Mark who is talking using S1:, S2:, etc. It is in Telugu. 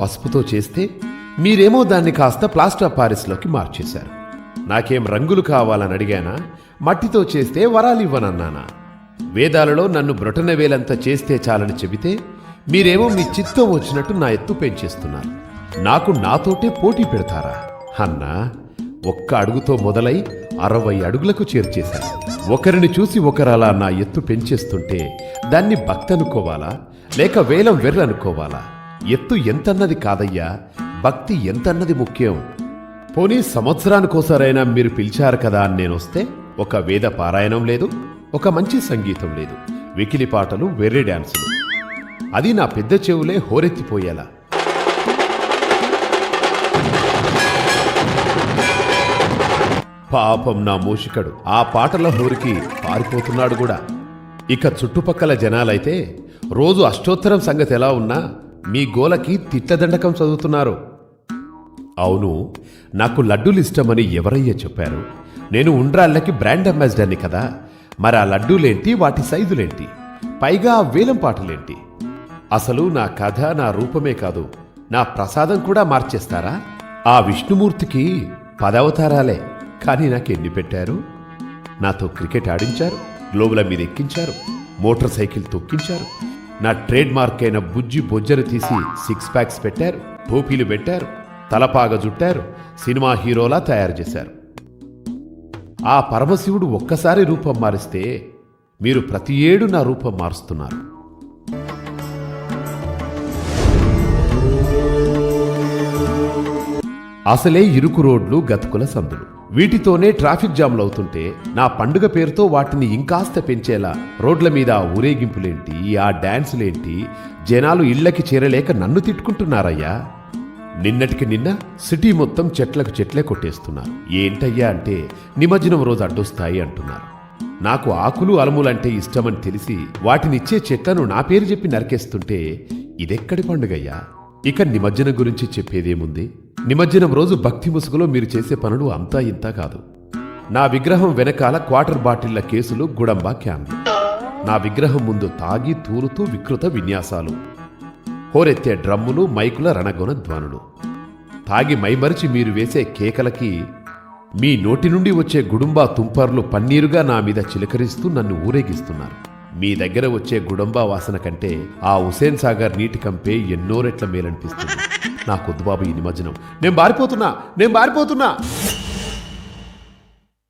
S1: పసుపుతో చేస్తే మీరేమో దాన్ని కాస్త ప్లాస్టర్ ఆఫ్ పారిస్లోకి మార్చేశారు. నాకేం రంగులు కావాలని అడిగానా? మట్టితో చేస్తే వరాలివ్వనన్నానా? వేదాలలో నన్ను బ్రొటనవేలంత చేస్తే చాలని చెబితే మీరేమో మీ చిత్తం వచ్చినట్టు నా ఎత్తు పెంచేస్తున్నారు. నాకు నాతోటే పోటీ పెడతారా అన్నా? ఒక్క అడుగుతో మొదలై 60 అడుగులకు చేర్చేశాను. ఒకరిని చూసి ఒకరలా నా ఎత్తు పెంచేస్తుంటే దాన్ని భక్తి అనుకోవాలా లేక వేలం వెర్రనుకోవాలా? ఎత్తు ఎంతన్నది కాదయ్యా, భక్తి ఎంతన్నది ముఖ్యం. పోనీ సంవత్సరానికోసారైనా మీరు పిలిచారు కదా అని నేనొస్తే ఒక వేద పారాయణం లేదు, ఒక మంచి సంగీతం లేదు, వెకిలి పాటలు, వెర్రి డాన్సులు. అది నా పెద్ద చెవులే హోరెత్తిపోయేలా. పాపం నా మూషికడు ఆ పాటల హోరికి పారిపోతున్నాడు కూడా. ఇక చుట్టుపక్కల జనాలైతే రోజు అష్టోత్తరం సంగతి ఎలా ఉన్నా మీ గోలకి తిట్టదండకం చదువుతున్నారు. అవును, నాకు లడ్డూలు ఇష్టమని ఎవరయ్యా చెప్పారు? నేను ఉండ్రాళ్ళకి బ్రాండ్ అంబాసిడర్ని కదా. మరి ఆ లడ్డూలేంటి, వాటి సైజులేంటి, పైగా ఆ వేలం పాటలేంటి? అసలు నా కథ, నా రూపమే కాదు, నా ప్రసాదం కూడా మార్చేస్తారా? ఆ విష్ణుమూర్తికి 10 అవతారాలే, కానీ నాకెన్ని పెట్టారు? నాతో క్రికెట్ ఆడించారు, గ్లోబుల మీద ఎక్కించారు, మోటార్ సైకిల్ తొక్కించారు, నా ట్రేడ్ మార్క్ అయిన బుజ్జి బొజ్జను తీసి 6 ప్యాక్స్ పెట్టారు, టోపీలు పెట్టారు, తలపాగ జుట్టారు, సినిమా హీరోలా తయారు చేశారు. ఆ పరమశివుడు ఒక్కసారి రూపం మారిస్తే మీరు ప్రతి ఏడు నా రూపం మారుస్తున్నారు. అసలే ఇరుకు రోడ్లు, గతుకుల సందులు, వీటితోనే ట్రాఫిక్ జామ్లు అవుతుంటే నా పండుగ పేరుతో వాటిని ఇంకాస్త పెంచేలా రోడ్ల మీద ఆ ఊరేగింపులేంటి, ఆ డాన్సులేంటి? జనాలు ఇళ్లకి చేరలేక నన్ను తిట్టుకుంటున్నారయ్యా. నిన్నటికి నిన్న సిటీ మొత్తం చెట్లకు చెట్లే కొట్టేస్తున్నారు. ఏంటయ్యా అంటే నిమజ్జనం రోజు అడ్డొస్తాయి అంటున్నారు. నాకు ఆకులు అలములంటే ఇష్టమని తెలిసి వాటినిచ్చే చెట్లను నా పేరు చెప్పి నరికేస్తుంటే ఇదెక్కడి పండుగయ్యా? ఇక నిమజ్జనం గురించి చెప్పేదేముంది? నిమజ్జనం రోజు భక్తి ముసుగులో మీరు చేసే పనులు అంతా ఇంతా కాదు. నా విగ్రహం వెనకాల క్వార్టర్ బాటిళ్ల కేసులు, గుడంబా క్యాన్లు, నా విగ్రహం ముందు తాగి తూలుతూ వికృత విన్యాసాలు, హోరెత్తే డ్రమ్ములు, మైకుల రణగొన ధ్వనులు, తాగి మైమరిచి మీరు వేసే కేకలకి మీ నోటి నుండి వచ్చే గుడుంబా తుంపర్లు పన్నీరుగా నా మీద చిలకరిస్తూ నన్ను ఊరేగిస్తున్నారు. మీ దగ్గర వచ్చే గుడంబా వాసన కంటే ఆ హుసేన్ సాగర్ నీటి కంపే ఎన్నో రెట్ల మేలనిపిస్తుంది. నాకొద్దు బాబు ఈ నిమజ్జనం. నేను బారిపోతున్నా.